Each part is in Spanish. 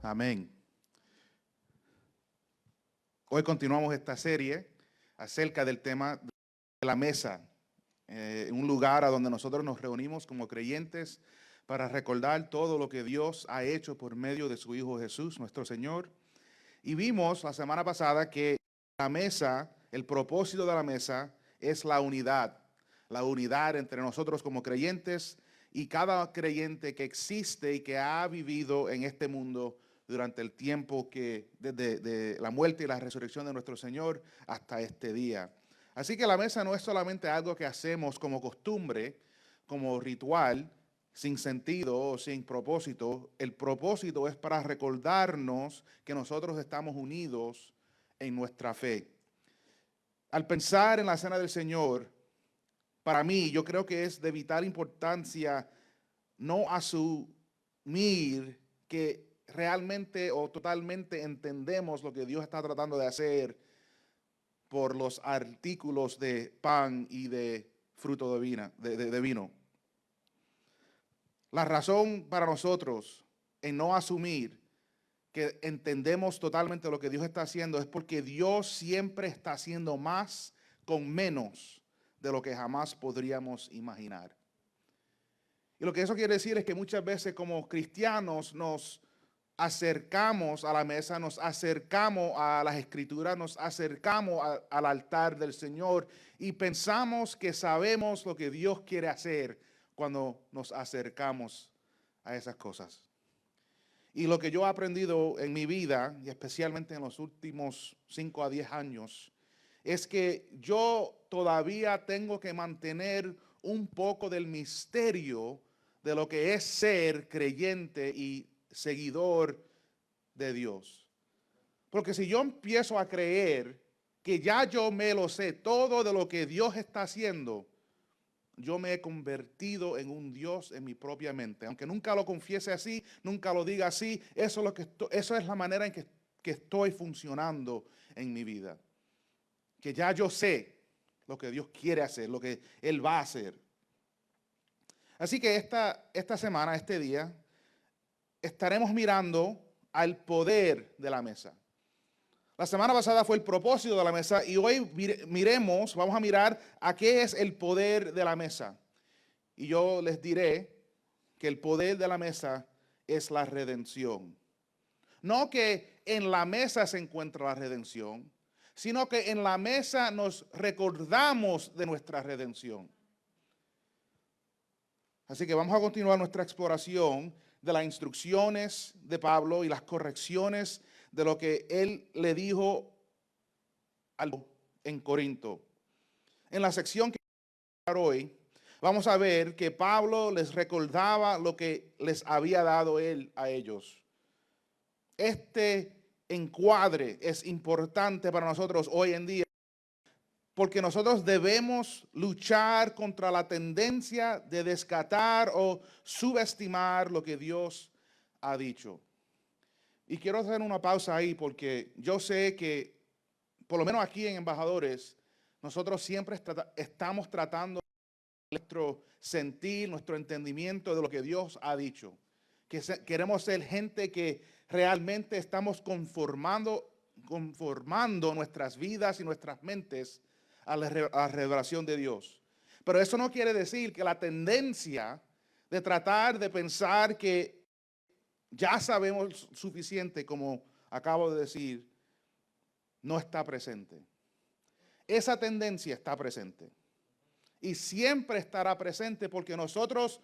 Amén. Hoy continuamos esta serie acerca del tema de la mesa, un lugar a donde nosotros nos reunimos como creyentes para recordar todo lo que Dios ha hecho por medio de su Hijo Jesús, nuestro Señor. Y vimos la semana pasada que la mesa, el propósito de la mesa es la unidad entre nosotros como creyentes y cada creyente que existe y que ha vivido en este mundo durante el tiempo que desde de la muerte y la resurrección de nuestro Señor hasta este día. Así que la mesa no es solamente algo que hacemos como costumbre, como ritual, sin sentido o sin propósito. El propósito es para recordarnos que nosotros estamos unidos en nuestra fe. Al pensar en la cena del Señor, para mí, yo creo que es de vital importancia no asumir que realmente o totalmente entendemos lo que Dios está tratando de hacer por los artículos de pan y de fruto de vino. La razón para nosotros en no asumir que entendemos totalmente lo que Dios está haciendo es porque Dios siempre está haciendo más con menos de lo que jamás podríamos imaginar. Y lo que eso quiere decir es que muchas veces como cristianos nos acercamos a la mesa, nos acercamos a las escrituras, nos acercamos al altar del Señor y pensamos que sabemos lo que Dios quiere hacer cuando nos acercamos a esas cosas. Y lo que yo he aprendido en mi vida, y especialmente en los últimos 5 a 10 años, es que yo todavía tengo que mantener un poco del misterio de lo que es ser creyente y seguidor de Dios. Porque si yo empiezo a creer que ya yo me lo sé todo de lo que Dios está haciendo, yo me he convertido en un Dios en mi propia mente. Aunque nunca lo confiese así, nunca lo diga así, eso es la manera en que estoy funcionando en mi vida. Que ya yo sé lo que Dios quiere hacer, lo que Él va a hacer. Así que esta semana, este día, estaremos mirando al poder de la mesa. La semana pasada fue el propósito de la mesa y hoy vamos a mirar a qué es el poder de la mesa. Y yo les diré que el poder de la mesa es la redención. No que en la mesa se encuentra la redención, sino que en la mesa nos recordamos de nuestra redención. Así que vamos a continuar nuestra exploración de las instrucciones de Pablo y las correcciones de lo que él le dijo en Corinto. En la sección que vamos a hoy, vamos a ver que Pablo les recordaba lo que les había dado él a ellos. Este encuadre es importante para nosotros hoy en día porque nosotros debemos luchar contra la tendencia de descartar o subestimar lo que Dios ha dicho. Y quiero hacer una pausa ahí porque yo sé que, por lo menos aquí en Embajadores, nosotros siempre estamos tratando nuestro sentir, nuestro entendimiento de lo que Dios ha dicho. Queremos ser gente que realmente estamos conformando nuestras vidas y nuestras mentes a la revelación de Dios. Pero eso no quiere decir que la tendencia de tratar de pensar que ya sabemos suficiente, como acabo de decir, no está presente. Esa tendencia está presente. Y siempre estará presente porque nosotros,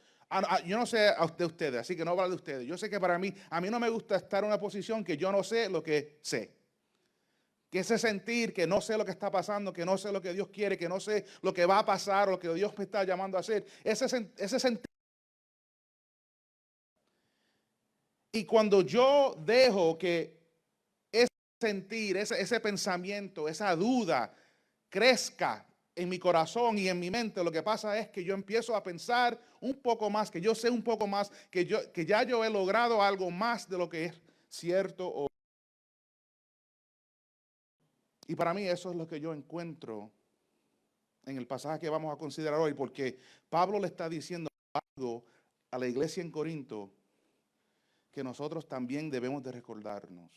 yo no sé de ustedes, así que no hablo de ustedes. Yo sé que a mí no me gusta estar en una posición que yo no sé lo que sé. Que ese sentir que no sé lo que está pasando, que no sé lo que Dios quiere, que no sé lo que va a pasar, lo que Dios me está llamando a hacer. Ese sentir. Y cuando yo dejo que ese sentir, ese pensamiento, esa duda crezca en mi corazón y en mi mente, lo que pasa es que yo empiezo a pensar un poco más, que yo sé un poco más, que ya yo he logrado algo más de lo que es cierto. Y para mí eso es lo que yo encuentro en el pasaje que vamos a considerar hoy, porque Pablo le está diciendo algo a la iglesia en Corinto que nosotros también debemos de recordarnos.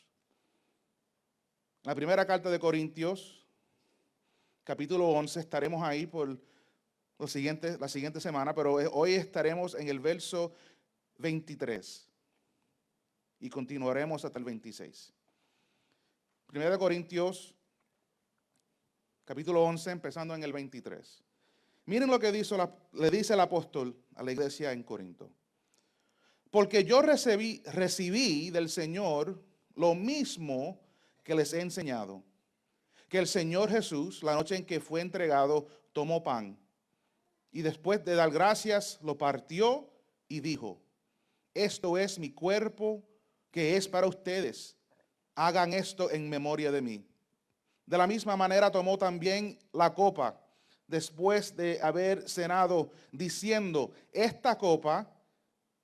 La primera carta de Corintios, capítulo 11, estaremos ahí por la siguiente semana, pero hoy estaremos en el verso 23 y continuaremos hasta el 26. Primera de Corintios, capítulo 11, empezando en el 23. Miren lo que le dice el apóstol a la iglesia en Corinto. Porque yo recibí del Señor lo mismo que les he enseñado, que el Señor Jesús, la noche en que fue entregado, tomó pan y después de dar gracias, lo partió y dijo: esto es mi cuerpo que es para ustedes. Hagan esto en memoria de mí. De la misma manera tomó también la copa después de haber cenado, diciendo: esta copa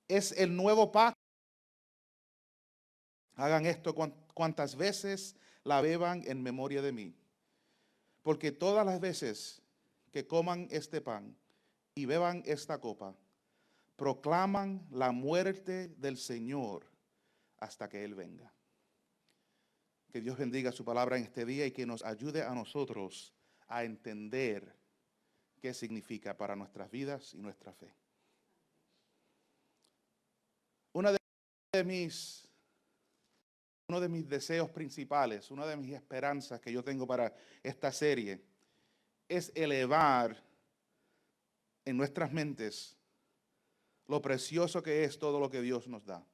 es el nuevo pacto. Hagan esto cuantas veces la beban en memoria de mí. Porque todas las veces que coman este pan y beban esta copa, proclaman la muerte del Señor hasta que Él venga. Que Dios bendiga su palabra en este día y que nos ayude a nosotros a entender qué significa para nuestras vidas y nuestra fe. Uno de mis deseos principales, una de mis esperanzas que yo tengo para esta serie es elevar en nuestras mentes lo precioso que es todo lo que Dios nos da.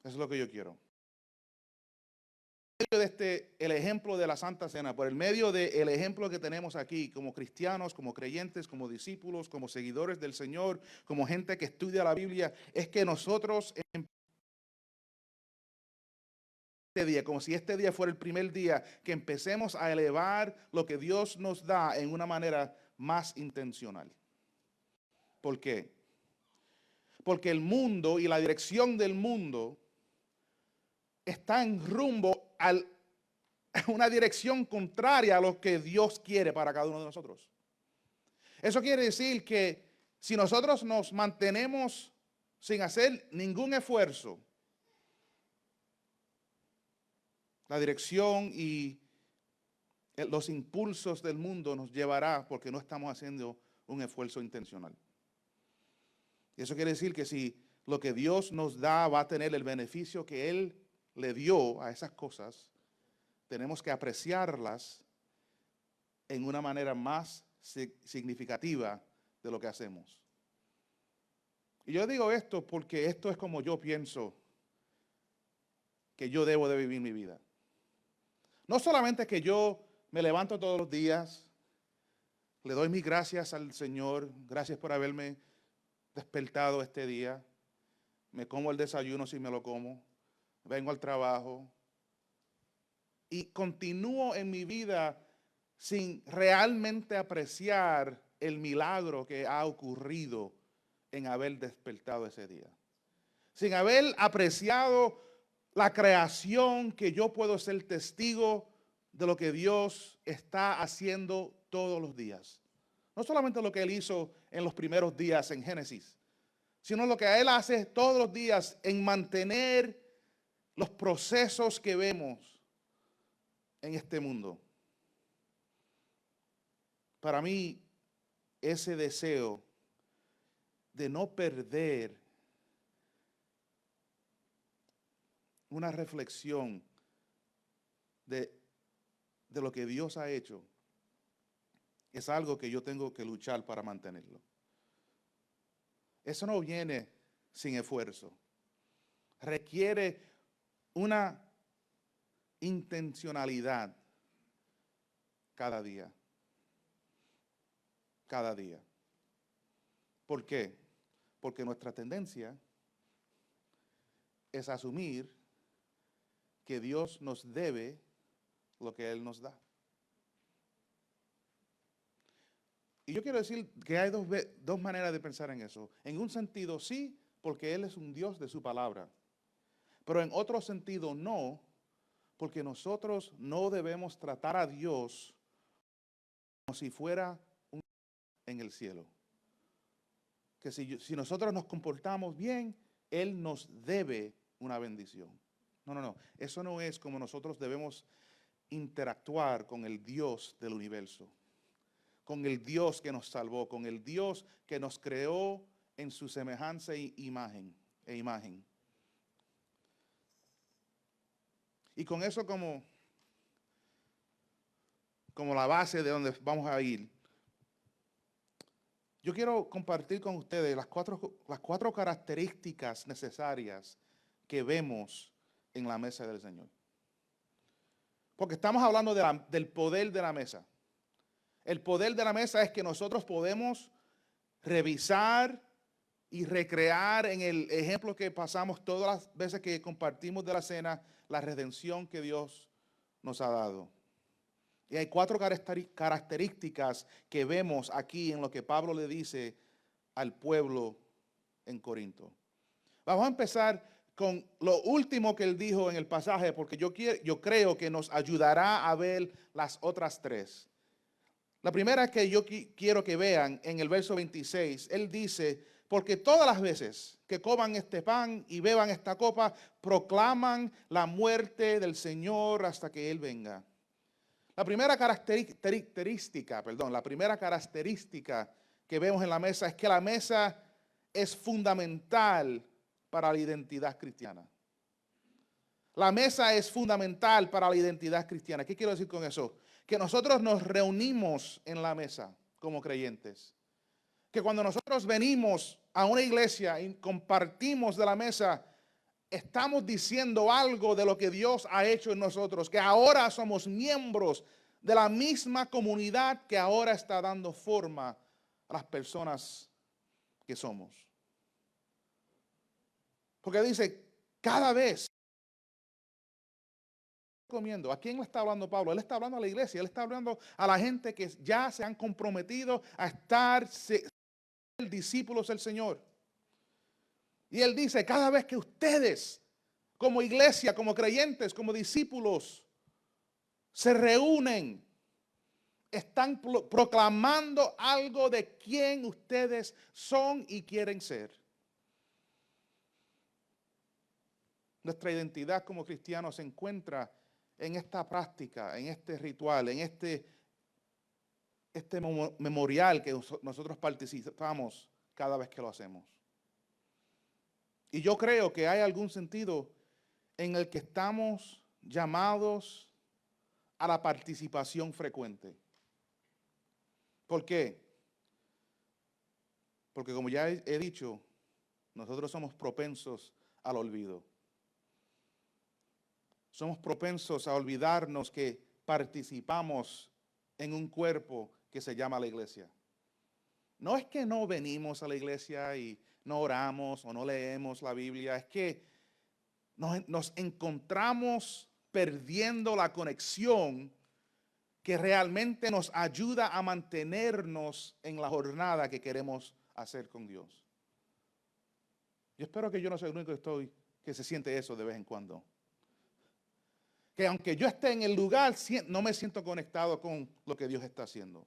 Eso es lo que yo quiero. Por medio de el ejemplo de la Santa Cena, por el medio del ejemplo que tenemos aquí como cristianos, como creyentes, como discípulos, como seguidores del Señor, como gente que estudia la Biblia, es que nosotros este día, como si este día fuera el primer día, que empecemos a elevar lo que Dios nos da en una manera más intencional. ¿Por qué? Porque el mundo y la dirección del mundo está en rumbo a una dirección contraria a lo que Dios quiere para cada uno de nosotros. Eso quiere decir que si nosotros nos mantenemos sin hacer ningún esfuerzo, la dirección y los impulsos del mundo nos llevará porque no estamos haciendo un esfuerzo intencional. Y eso quiere decir que si lo que Dios nos da va a tener el beneficio que Él le dio a esas cosas, tenemos que apreciarlas en una manera más significativa de lo que hacemos. Y yo digo esto porque esto es como yo pienso que yo debo de vivir mi vida. No solamente que yo me levanto todos los días, le doy mis gracias al Señor, gracias por haberme despertado este día, me como el desayuno si me lo como, vengo al trabajo y continúo en mi vida sin realmente apreciar el milagro que ha ocurrido en haber despertado ese día. Sin haber apreciado la creación que yo puedo ser testigo de lo que Dios está haciendo todos los días. No solamente lo que Él hizo en los primeros días en Génesis, sino lo que Él hace todos los días en mantener los procesos que vemos en este mundo. Para mí, ese deseo de no perder una reflexión de lo que Dios ha hecho es algo que yo tengo que luchar para mantenerlo. Eso no viene sin esfuerzo. Requiere una intencionalidad cada día. Cada día. ¿Por qué? Porque nuestra tendencia es asumir que Dios nos debe lo que Él nos da. Y yo quiero decir que hay dos maneras de pensar en eso. En un sentido sí, porque Él es un Dios de su palabra. Pero en otro sentido no, porque nosotros no debemos tratar a Dios como si fuera un en el cielo. Que si nosotros nos comportamos bien, Él nos debe una bendición. No, no, no. Eso no es como nosotros debemos interactuar con el Dios del universo, con el Dios que nos salvó, con el Dios que nos creó en su semejanza e imagen. Y con eso como la base de donde vamos a ir, yo quiero compartir con ustedes las cuatro características necesarias que vemos en la mesa del Señor. Porque estamos hablando del poder de la mesa. El poder de la mesa es que nosotros podemos revisar y recrear en el ejemplo que pasamos todas las veces que compartimos de la cena, la redención que Dios nos ha dado. Y hay cuatro características que vemos aquí en lo que Pablo le dice al pueblo en Corinto. Vamos a empezar con lo último que él dijo en el pasaje, porque yo creo que nos ayudará a ver las otras tres. La primera que yo quiero que vean en el verso 26, él dice, porque todas las veces que coman este pan y beban esta copa, proclaman la muerte del Señor hasta que Él venga. La primera característica que vemos en la mesa es que la mesa es fundamental para la identidad cristiana. La mesa es fundamental para la identidad cristiana. ¿Qué quiero decir con eso? Que nosotros nos reunimos en la mesa como creyentes. Que cuando nosotros venimos a una iglesia y compartimos de la mesa, estamos diciendo algo de lo que Dios ha hecho en nosotros, que ahora somos miembros de la misma comunidad que ahora está dando forma a las personas que somos. Porque dice, cada vez comiendo. ¿A quién le está hablando Pablo? Él está hablando a la iglesia, él está hablando a la gente que ya se han comprometido a estar discípulos del Señor. Y él dice, cada vez que ustedes, como iglesia, como creyentes, como discípulos, se reúnen, están proclamando algo de quién ustedes son y quieren ser. Nuestra identidad como cristianos se encuentra en esta práctica, en este ritual, en este memorial que nosotros participamos cada vez que lo hacemos. Y yo creo que hay algún sentido en el que estamos llamados a la participación frecuente. ¿Por qué? Porque como ya he dicho, nosotros somos propensos al olvido. Somos propensos a olvidarnos que participamos en un cuerpo que se llama la iglesia. No es que no venimos a la iglesia y no oramos o no leemos la Biblia, es que nos encontramos perdiendo la conexión que realmente nos ayuda a mantenernos en la jornada que queremos hacer con Dios. Yo espero que yo no soy el único que se siente eso de vez en cuando. Que aunque yo esté en el lugar, no me siento conectado con lo que Dios está haciendo.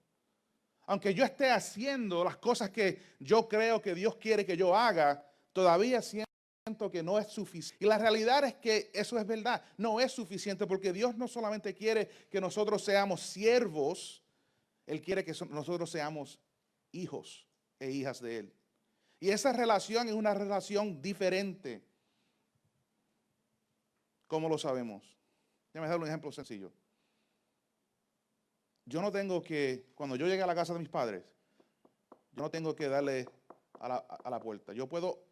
Aunque yo esté haciendo las cosas que yo creo que Dios quiere que yo haga, todavía siento que no es suficiente. Y la realidad es que eso es verdad, no es suficiente, porque Dios no solamente quiere que nosotros seamos siervos, Él quiere que nosotros seamos hijos e hijas de Él. Y esa relación es una relación diferente. ¿Cómo lo sabemos? Déjame dar un ejemplo sencillo. Yo no tengo que, cuando yo llegue a la casa de mis padres, yo no tengo que darle a la puerta. Yo puedo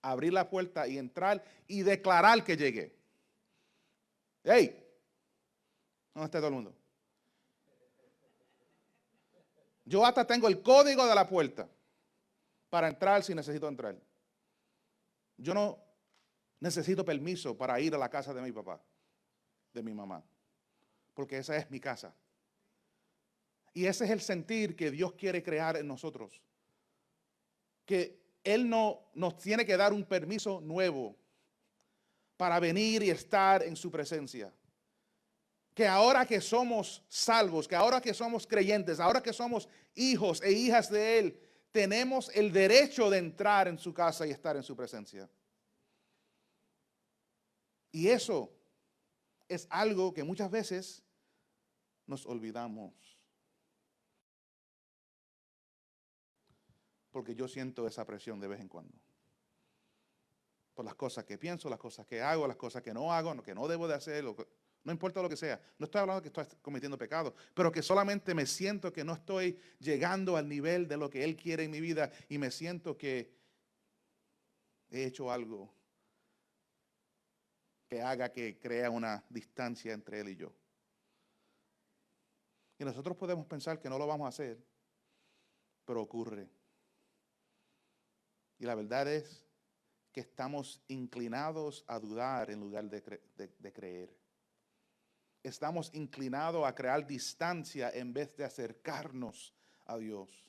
abrir la puerta y entrar y declarar que llegué. ¡Hey! ¿Dónde está todo el mundo? Yo hasta tengo el código de la puerta para entrar si necesito entrar. Yo no necesito permiso para ir a la casa de mi papá, de mi mamá, porque esa es mi casa. Y ese es el sentir que Dios quiere crear en nosotros. Que Él no nos tiene que dar un permiso nuevo para venir y estar en su presencia. Que ahora que somos salvos, que ahora que somos creyentes, ahora que somos hijos e hijas de Él, tenemos el derecho de entrar en su casa y estar en su presencia. Y eso es algo que muchas veces nos olvidamos. Porque yo siento esa presión de vez en cuando. Por las cosas que pienso, las cosas que hago, las cosas que no hago, lo que no debo de hacer, no importa lo que sea. No estoy hablando de que estoy cometiendo pecado, pero que solamente me siento que no estoy llegando al nivel de lo que Él quiere en mi vida y me siento que he hecho algo que haga que crea una distancia entre Él y yo. Y nosotros podemos pensar que no lo vamos a hacer, pero ocurre. Y la verdad es que estamos inclinados a dudar en lugar de creer. Estamos inclinados a crear distancia en vez de acercarnos a Dios.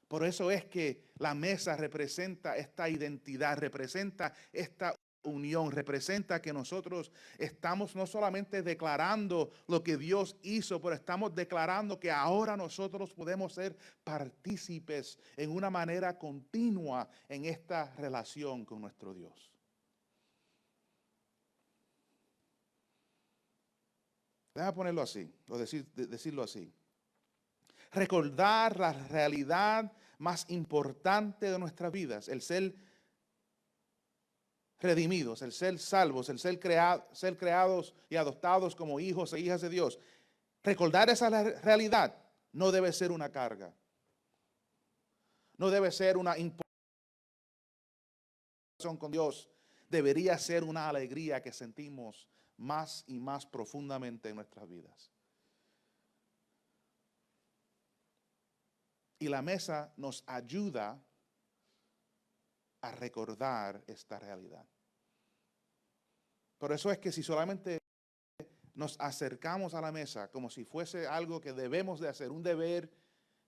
Por eso es que la mesa representa esta identidad, representa esta unión, representa que nosotros estamos no solamente declarando lo que Dios hizo, pero estamos declarando que ahora nosotros podemos ser partícipes en una manera continua en esta relación con nuestro Dios. Déjame ponerlo así, o decirlo así. Recordar la realidad más importante de nuestras vidas, el ser redimidos, el ser salvos, el ser creados y adoptados como hijos e hijas de Dios. Recordar esa realidad no debe ser una carga. No debe ser una imposición con Dios. Debería ser una alegría que sentimos más y más profundamente en nuestras vidas. Y la mesa nos ayuda a recordar esta realidad. Por eso es que si solamente nos acercamos a la mesa como si fuese algo que debemos de hacer, un deber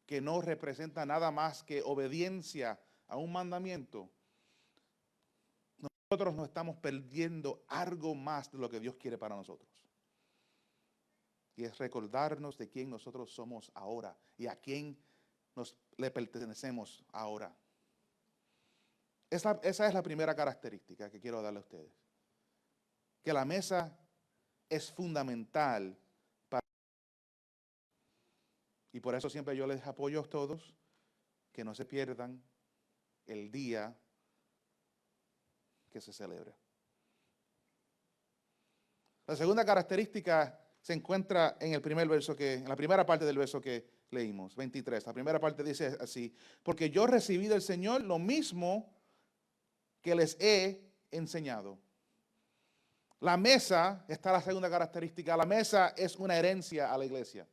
que no representa nada más que obediencia a un mandamiento, nosotros nos estamos perdiendo algo más de lo que Dios quiere para nosotros. Y es recordarnos de quién nosotros somos ahora y a quién le pertenecemos ahora. Esa es la primera característica que quiero darle a ustedes. Que la mesa es fundamental para... Y por eso siempre yo les apoyo a todos que no se pierdan el día que se celebra. La segunda característica se encuentra en el primer verso en la primera parte del verso que leímos, 23. La primera parte dice así: porque yo recibí del Señor lo mismo que les he enseñado. La mesa, está la segunda característica, la mesa es una herencia a la iglesia.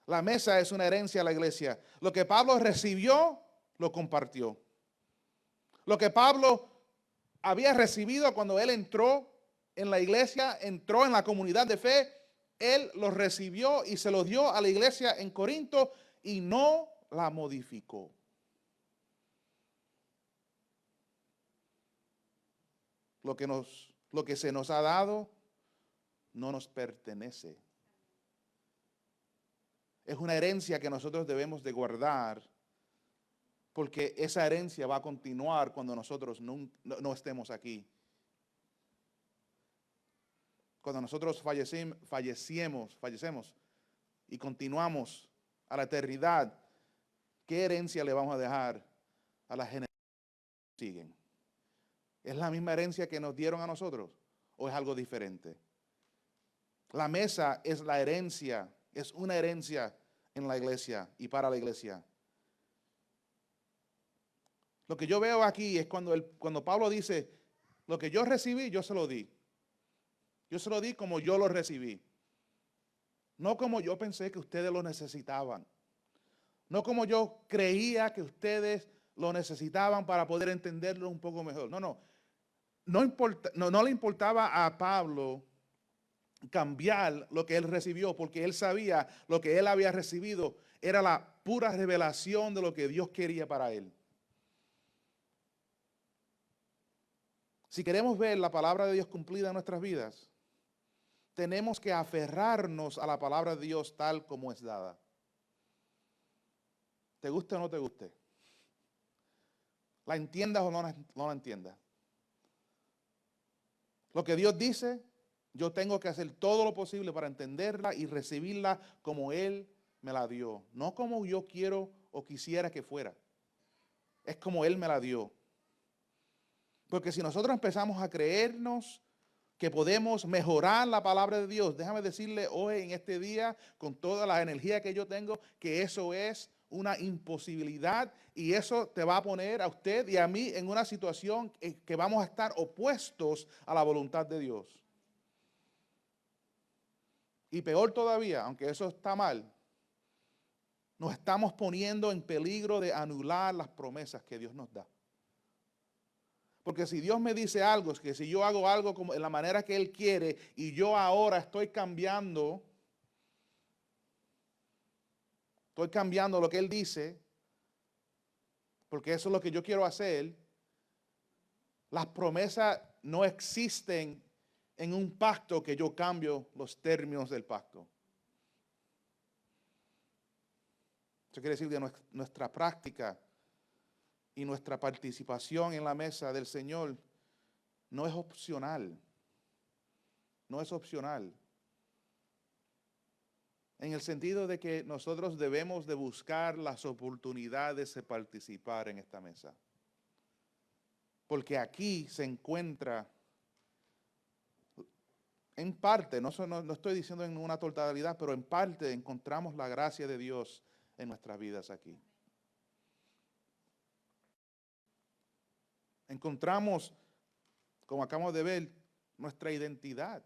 La mesa es una herencia a la iglesia. Lo que Pablo recibió, lo compartió. Lo que Pablo había recibido cuando él entró en la iglesia, entró en la comunidad de fe, él lo recibió y se lo dio a la iglesia en Corinto y no la modificó. Lo que se nos ha dado no nos pertenece. Es una herencia que nosotros debemos de guardar, porque esa herencia va a continuar cuando nosotros no estemos aquí. Cuando nosotros fallecemos y continuamos a la eternidad, ¿qué herencia le vamos a dejar a las generaciones que siguen? ¿Es la misma herencia que nos dieron a nosotros o es algo diferente? La mesa es la herencia, es una herencia en la iglesia y para la iglesia. Lo que yo veo aquí es cuando Pablo dice, lo que yo recibí, yo se lo di. Yo se lo di como yo lo recibí. No como yo pensé que ustedes lo necesitaban. No como yo creía que ustedes lo necesitaban para poder entenderlo un poco mejor. No le importaba a Pablo cambiar lo que él recibió, porque él sabía lo que él había recibido era la pura revelación de lo que Dios quería para él. Si queremos ver la palabra de Dios cumplida en nuestras vidas, tenemos que aferrarnos a la palabra de Dios tal como es dada. ¿Te guste o no te guste? ¿La entiendas o no la entiendas? Lo que Dios dice, yo tengo que hacer todo lo posible para entenderla y recibirla como Él me la dio. No como yo quiero o quisiera que fuera. Es como Él me la dio. Porque si nosotros empezamos a creernos que podemos mejorar la palabra de Dios, déjame decirle hoy en este día, con toda la energía que yo tengo, que eso es una imposibilidad y eso te va a poner a usted y a mí en una situación que vamos a estar opuestos a la voluntad de Dios. Y peor todavía, aunque eso está mal, nos estamos poniendo en peligro de anular las promesas que Dios nos da. Porque si Dios me dice algo, es que si yo hago algo como en la manera que Él quiere y yo ahora estoy cambiando lo que Él dice, porque eso es lo que yo quiero hacer, las promesas no existen en un pacto que yo cambio los términos del pacto. Eso quiere decir que nuestra práctica y nuestra participación en la mesa del Señor no es opcional. No es opcional. En el sentido de que nosotros debemos de buscar las oportunidades de participar en esta mesa. Porque aquí se encuentra, en parte, no estoy diciendo en una totalidad, pero en parte encontramos la gracia de Dios en nuestras vidas aquí. Encontramos, como acabamos de ver, nuestra identidad.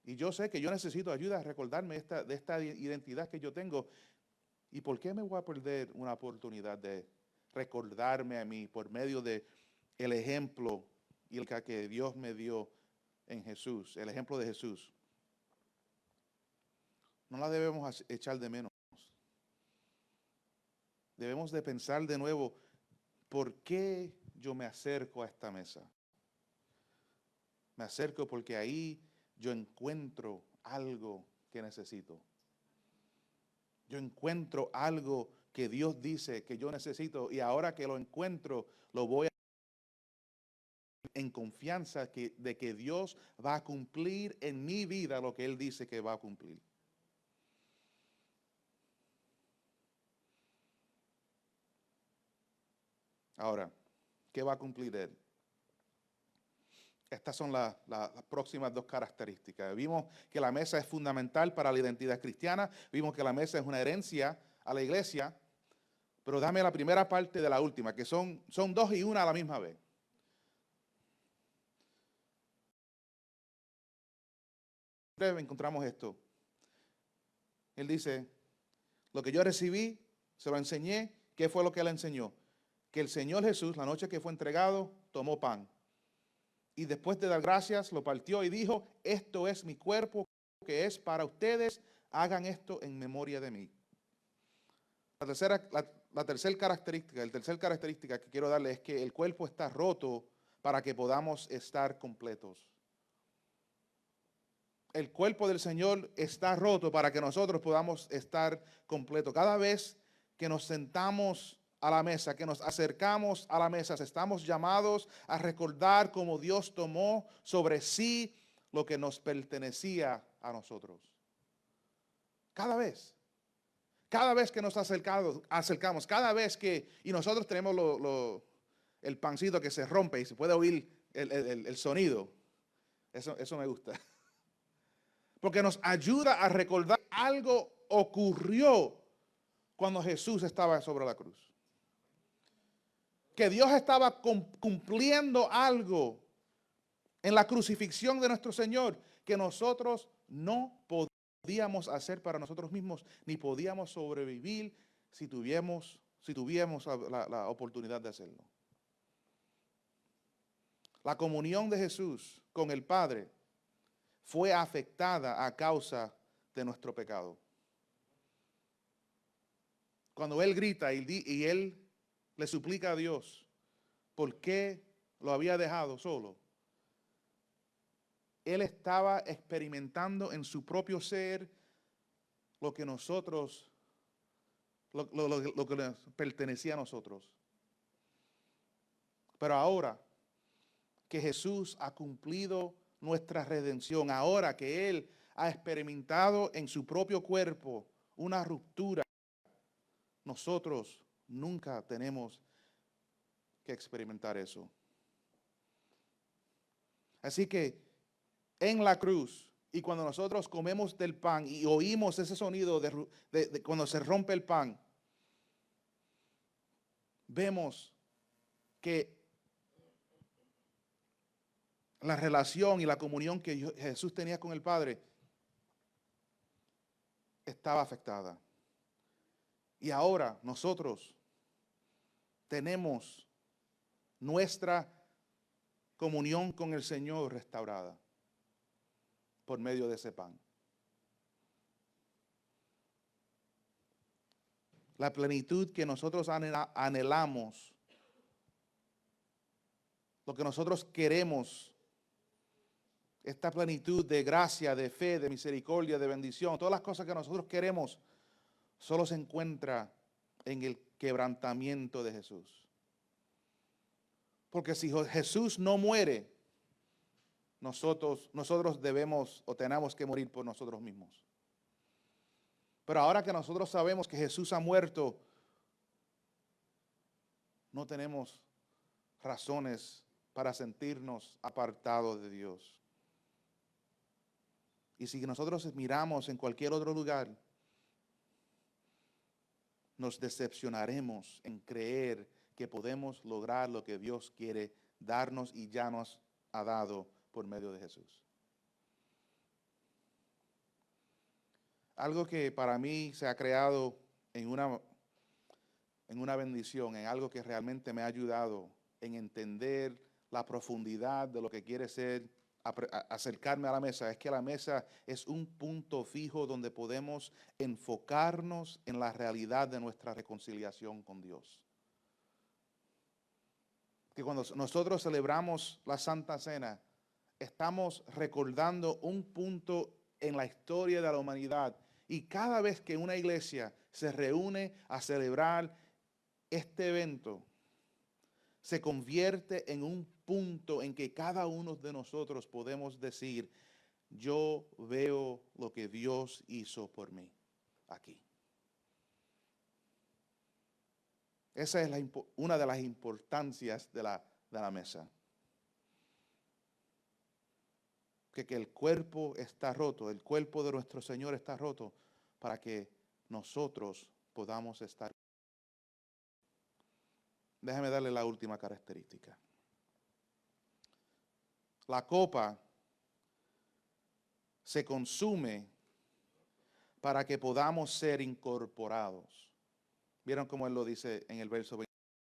Y yo sé que yo necesito ayuda a recordarme de esta identidad que yo tengo. ¿Y por qué me voy a perder una oportunidad de recordarme a mí por medio de el ejemplo y el que Dios me dio en Jesús, el ejemplo de Jesús? No la debemos echar de menos. Debemos de pensar de nuevo, ¿por qué yo me acerco a esta mesa? Me acerco porque ahí yo encuentro algo que necesito. Yo encuentro algo que Dios dice que yo necesito y ahora que lo encuentro, lo voy a en confianza de que Dios va a cumplir en mi vida lo que Él dice que va a cumplir. Ahora, ¿qué va a cumplir Él? Estas son las próximas dos características. Vimos que la mesa es fundamental para la identidad cristiana. Vimos que la mesa es una herencia a la iglesia. Pero dame la primera parte de la última, que son dos y una a la misma vez. Breve encontramos esto. Él dice, lo que yo recibí, se lo enseñé. ¿Qué fue lo que él enseñó? Que el Señor Jesús, la noche que fue entregado, tomó pan. Y después de dar gracias, lo partió y dijo, esto es mi cuerpo que es para ustedes, hagan esto en memoria de mí. La tercera característica que quiero darle es que el cuerpo está roto para que podamos estar completos. El cuerpo del Señor está roto para que nosotros podamos estar completos. Cada vez que nos sentamos a la mesa, que nos acercamos a la mesa, estamos llamados a recordar cómo Dios tomó sobre sí lo que nos pertenecía a nosotros. Cada vez que nos acercamos, cada vez que, y nosotros tenemos el pancito que se rompe y se puede oír el sonido, eso me gusta. Porque nos ayuda a recordar algo ocurrió cuando Jesús estaba sobre la cruz. Que Dios estaba cumpliendo algo en la crucifixión de nuestro Señor que nosotros no podíamos hacer para nosotros mismos, ni podíamos sobrevivir si tuviéramos la oportunidad de hacerlo. La comunión de Jesús con el Padre fue afectada a causa de nuestro pecado. Cuando Él grita y Él le suplica a Dios por qué lo había dejado solo, Él estaba experimentando en su propio ser lo que nosotros, lo que nos pertenecía a nosotros. Pero ahora que Jesús ha cumplido nuestra redención, ahora que Él ha experimentado en su propio cuerpo una ruptura, nosotros nunca tenemos que experimentar eso. Así que en la cruz, y cuando nosotros comemos del pan y oímos ese sonido de cuando se rompe el pan, vemos que la relación y la comunión que Jesús tenía con el Padre estaba afectada. Y ahora nosotros tenemos nuestra comunión con el Señor restaurada por medio de ese pan. La plenitud que nosotros anhelamos, lo que nosotros queremos, esta plenitud de gracia, de fe, de misericordia, de bendición, todas las cosas que nosotros queremos, solo se encuentra en el quebrantamiento de Jesús. Porque si Jesús no muere, nosotros debemos o tenemos que morir por nosotros mismos. Pero ahora que nosotros sabemos que Jesús ha muerto, no tenemos razones para sentirnos apartados de Dios. Y si nosotros miramos en cualquier otro lugar, nos decepcionaremos en creer que podemos lograr lo que Dios quiere darnos y ya nos ha dado por medio de Jesús. Algo que para mí se ha creado en una bendición, en algo que realmente me ha ayudado en entender la profundidad de lo que quiere ser acercarme a la mesa, es que la mesa es un punto fijo donde podemos enfocarnos en la realidad de nuestra reconciliación con Dios. Que cuando nosotros celebramos la Santa Cena, estamos recordando un punto en la historia de la humanidad, y cada vez que una iglesia se reúne a celebrar este evento, se convierte en un punto en que cada uno de nosotros podemos decir: yo veo lo que Dios hizo por mí aquí. Esa es una de las importancias de la mesa. Que el cuerpo está roto, el cuerpo de nuestro Señor está roto para que nosotros podamos estar. Déjame darle la última característica. La copa se consume para que podamos ser incorporados. ¿Vieron cómo él lo dice en el verso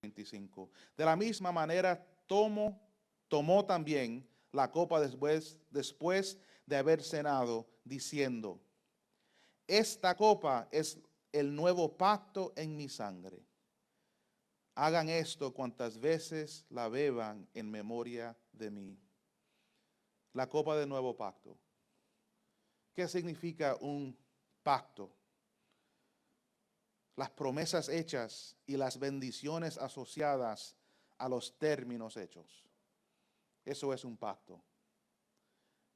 25? De la misma manera tomó también la copa después de haber cenado, diciendo: esta copa es el nuevo pacto en mi sangre. Hagan esto cuantas veces la beban en memoria de mí. La copa del nuevo pacto. ¿Qué significa un pacto? Las promesas hechas y las bendiciones asociadas a los términos hechos. Eso es un pacto.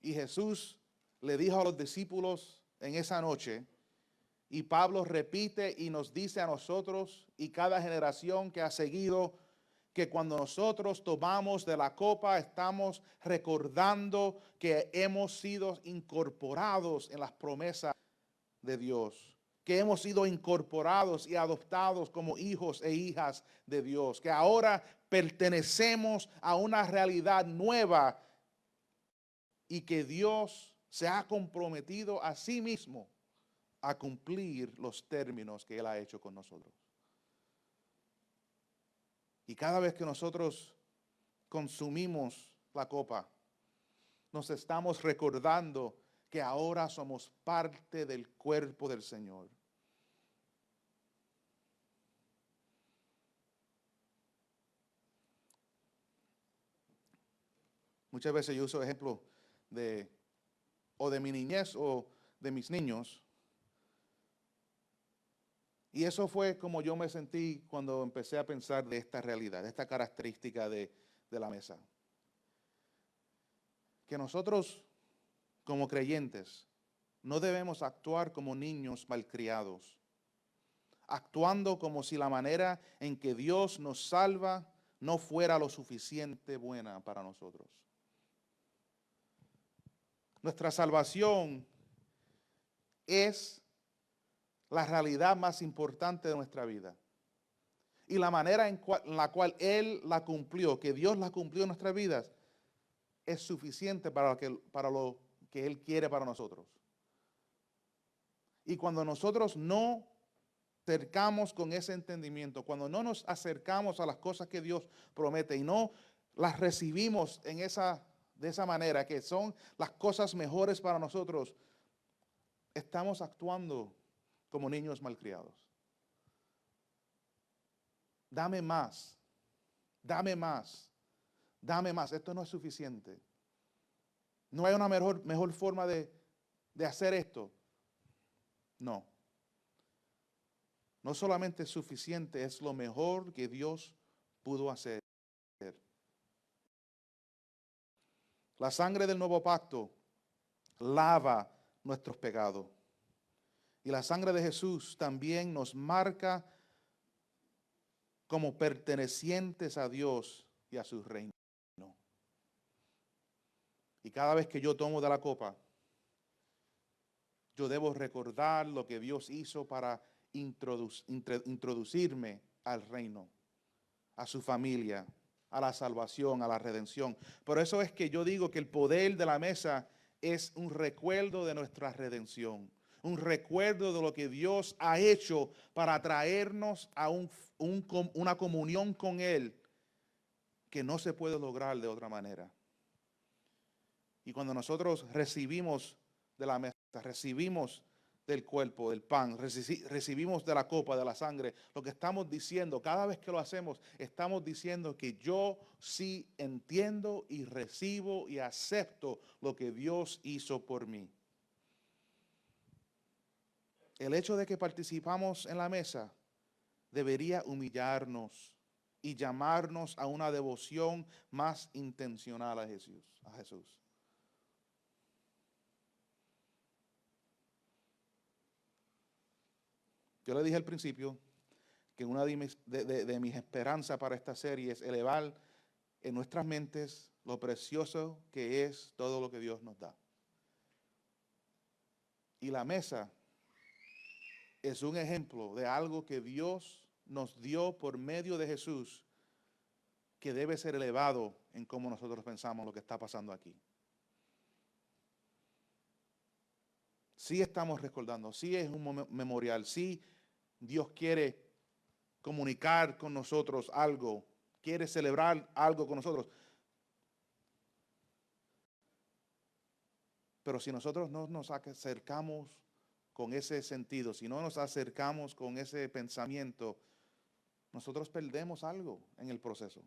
Y Jesús le dijo a los discípulos en esa noche, y Pablo repite y nos dice a nosotros y cada generación que ha seguido, que cuando nosotros tomamos de la copa estamos recordando que hemos sido incorporados en las promesas de Dios, que hemos sido incorporados y adoptados como hijos e hijas de Dios, que ahora pertenecemos a una realidad nueva y que Dios se ha comprometido a sí mismo a cumplir los términos que Él ha hecho con nosotros. Y cada vez que nosotros consumimos la copa, nos estamos recordando que ahora somos parte del cuerpo del Señor. Muchas veces yo uso ejemplos de mi niñez o de mis niños. Y eso fue como yo me sentí cuando empecé a pensar de esta realidad, de esta característica de la mesa. que nosotros como creyentes no debemos actuar como niños malcriados, actuando como si la manera en que Dios nos salva no fuera lo suficiente buena para nosotros. Nuestra salvación es la realidad más importante de nuestra vida. Y la manera en la cual Él la cumplió, que Dios la cumplió en nuestras vidas, es suficiente para lo que Él quiere para nosotros. Y cuando nosotros no acercamos con ese entendimiento, cuando no nos acercamos a las cosas que Dios promete y no las recibimos de esa manera, que son las cosas mejores para nosotros, estamos actuando como niños malcriados. Dame más, dame más, dame más. Esto no es suficiente. No hay una mejor forma de hacer esto. No. No solamente es suficiente, es lo mejor que Dios pudo hacer. La sangre del nuevo pacto lava nuestros pecados. Y la sangre de Jesús también nos marca como pertenecientes a Dios y a su reino. Y cada vez que yo tomo de la copa, yo debo recordar lo que Dios hizo para introducirme al reino, a su familia, a la salvación, a la redención. Por eso es que yo digo que el poder de la mesa es un recuerdo de nuestra redención, un recuerdo de lo que Dios ha hecho para traernos a una comunión con Él que no se puede lograr de otra manera. Y cuando nosotros recibimos de la mesa, recibimos del cuerpo, del pan, recibimos de la copa, de la sangre, lo que estamos diciendo, cada vez que lo hacemos, estamos diciendo que yo sí entiendo y recibo y acepto lo que Dios hizo por mí. El hecho de que participamos en la mesa debería humillarnos y llamarnos a una devoción más intencional a Jesús. Yo le dije al principio que una de mis esperanzas para esta serie es elevar en nuestras mentes lo precioso que es todo lo que Dios nos da. Y la mesa es un ejemplo de algo que Dios nos dio por medio de Jesús, que debe ser elevado en cómo nosotros pensamos lo que está pasando aquí. Sí estamos recordando, sí es un memorial, sí Dios quiere comunicar con nosotros algo, quiere celebrar algo con nosotros. Pero si nosotros no nos acercamos con ese sentido, si no nos acercamos con ese pensamiento, nosotros perdemos algo en el proceso.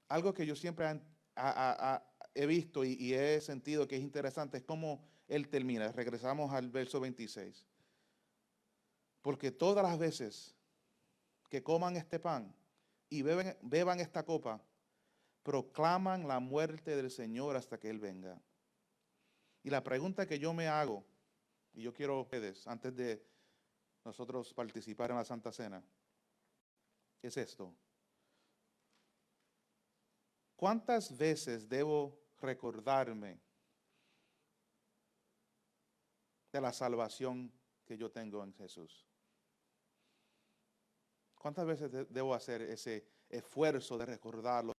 Algo que yo siempre he visto y he sentido que es interesante es cómo él termina. Regresamos al verso 26. Porque todas las veces que coman este pan y beban esta copa, proclaman la muerte del Señor hasta que Él venga. Y la pregunta que yo me hago, y yo quiero a ustedes, antes de nosotros participar en la Santa Cena, es esto. ¿Cuántas veces debo recordarme de la salvación que yo tengo en Jesús? ¿Cuántas veces debo hacer ese esfuerzo de recordarlo?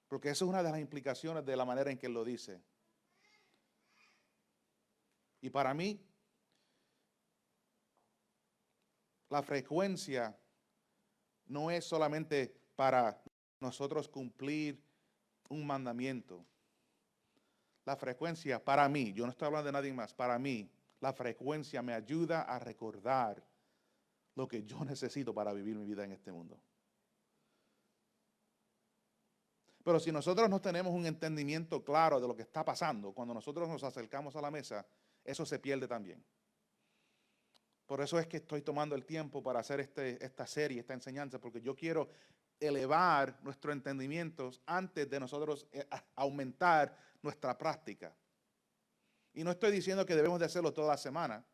Porque eso es una de las implicaciones de la manera en que Él lo dice. Y para mí, la frecuencia no es solamente para nosotros cumplir un mandamiento. La frecuencia para mí, yo no estoy hablando de nadie más, para mí, la frecuencia me ayuda a recordar lo que yo necesito para vivir mi vida en este mundo. Pero si nosotros no tenemos un entendimiento claro de lo que está pasando, cuando nosotros nos acercamos a la mesa, eso se pierde también. Por eso es que estoy tomando el tiempo para hacer esta serie, esta enseñanza, porque yo quiero elevar nuestros entendimientos antes de nosotros aumentar nuestra práctica. Y no estoy diciendo que debemos de hacerlo toda la semana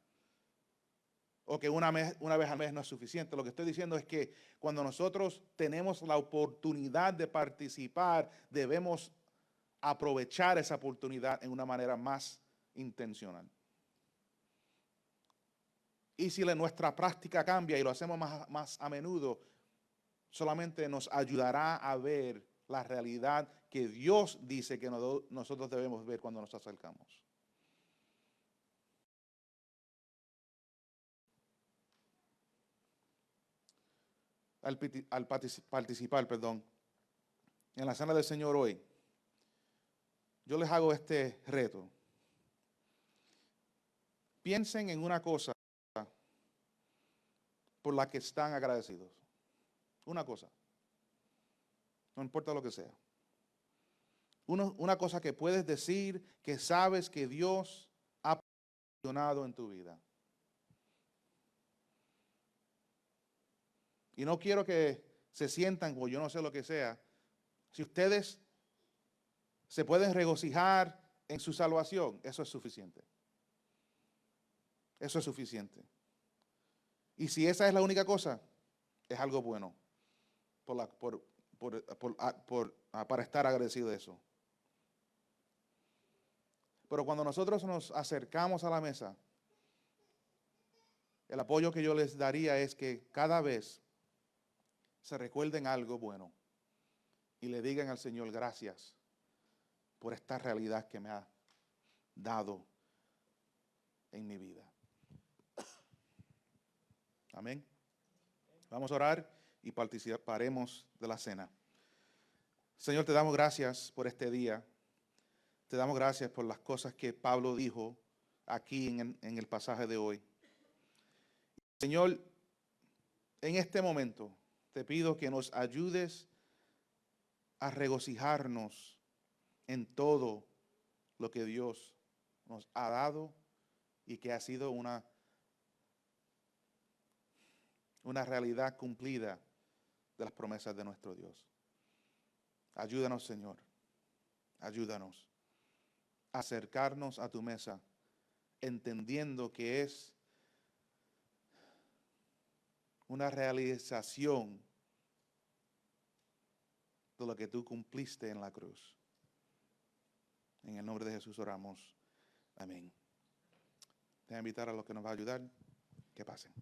o que una vez al mes no es suficiente. Lo que estoy diciendo es que cuando nosotros tenemos la oportunidad de participar, debemos aprovechar esa oportunidad en una manera más intencional. Y si nuestra práctica cambia y lo hacemos más a menudo, solamente nos ayudará a ver la realidad que Dios dice que nosotros debemos ver cuando nos acercamos. Al participar, en la cena del Señor hoy, yo les hago este reto. Piensen en una cosa por la que están agradecidos. Una cosa. No importa lo que sea. Una cosa que puedes decir que sabes que Dios ha funcionado en tu vida. Y no quiero que se sientan, o yo no sé lo que sea, si ustedes se pueden regocijar en su salvación, eso es suficiente. Eso es suficiente. Y si esa es la única cosa, es algo bueno para estar agradecido de eso. Pero cuando nosotros nos acercamos a la mesa, el apoyo que yo les daría es que cada vez se recuerden algo bueno y le digan al Señor gracias por esta realidad que me ha dado en mi vida. Amén. Vamos a orar y participaremos de la cena. Señor, te damos gracias por este día. Te damos gracias por las cosas que Pablo dijo aquí en el pasaje de hoy. Señor, en este momento te pido que nos ayudes a regocijarnos en todo lo que Dios nos ha dado y que ha sido una realidad cumplida de las promesas de nuestro Dios. Ayúdanos, Señor. Ayúdanos a acercarnos a tu mesa, entendiendo que es una realización de lo que tú cumpliste en la cruz. En el nombre de Jesús oramos. Amén. Te voy a invitar a los que nos va a ayudar que pasen.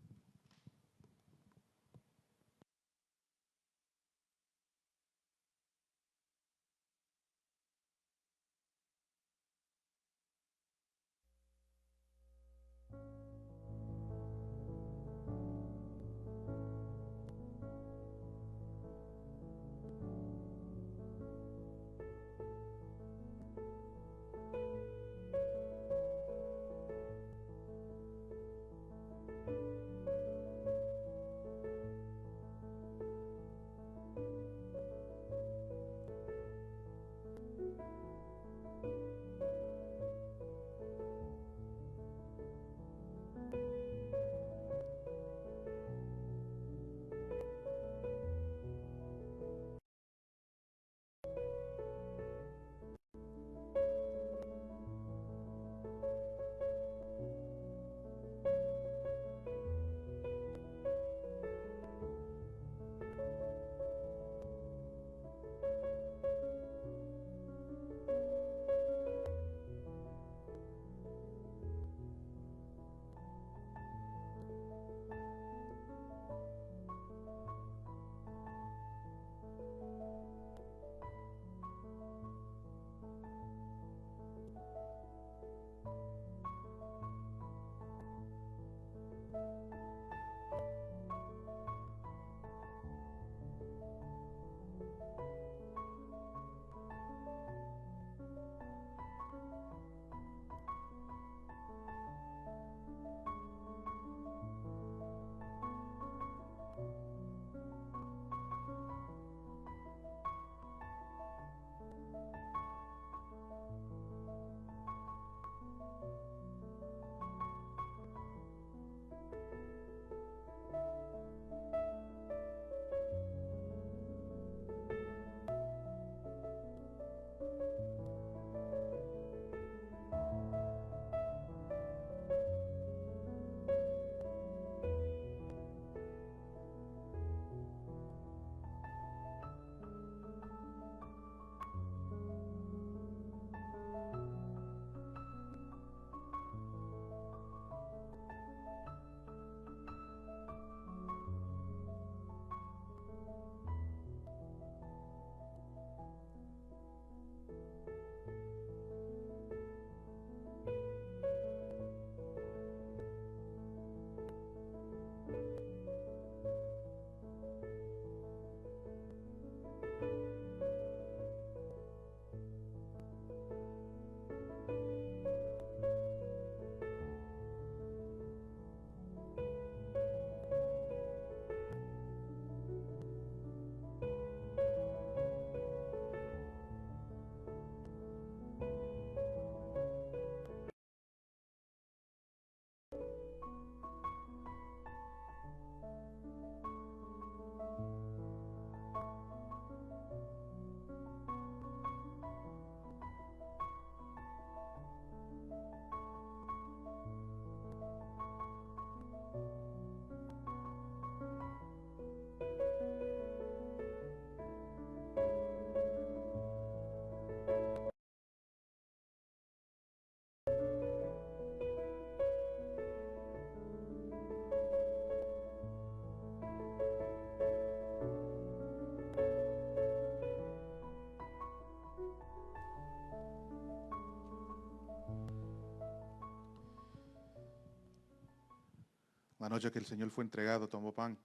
La noche que el Señor fue entregado, tomó pan.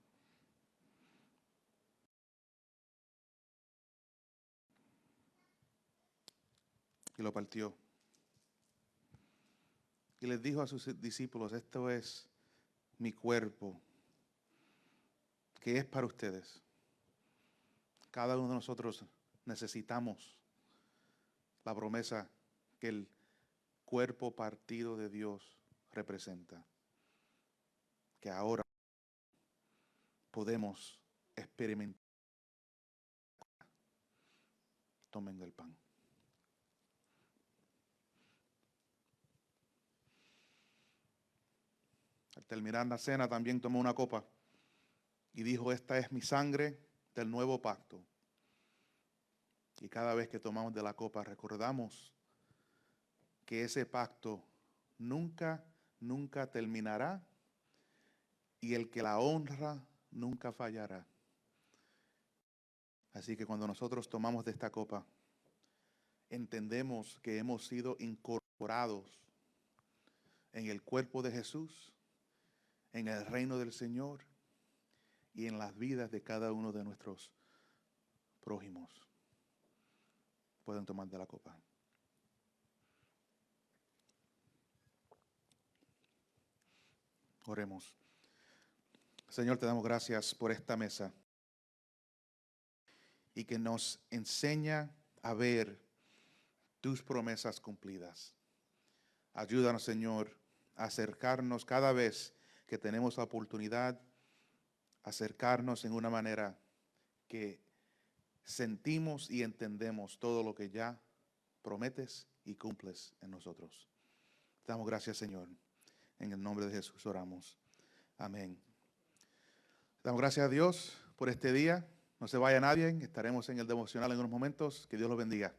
Y lo partió. Y les dijo a sus discípulos, esto es mi cuerpo, que es para ustedes. Cada uno de nosotros necesitamos la promesa que el cuerpo partido de Dios representa. Que ahora podemos experimentar. Tomen el pan. Al terminar la cena también tomó una copa y dijo, esta es mi sangre del nuevo pacto. Y cada vez que tomamos de la copa recordamos que ese pacto nunca terminará y el que la honra nunca fallará. Así que cuando nosotros tomamos de esta copa, entendemos que hemos sido incorporados en el cuerpo de Jesús, en el reino del Señor y en las vidas de cada uno de nuestros prójimos. Pueden tomar de la copa. Oremos. Señor, te damos gracias por esta mesa y que nos enseña a ver tus promesas cumplidas. Ayúdanos, Señor, a acercarnos cada vez que tenemos la oportunidad, acercarnos en una manera que sentimos y entendemos todo lo que ya prometes y cumples en nosotros. Te damos gracias, Señor. En el nombre de Jesús oramos. Amén. Damos gracias a Dios por este día. No se vaya nadie. Estaremos en el devocional en unos momentos. Que Dios los bendiga.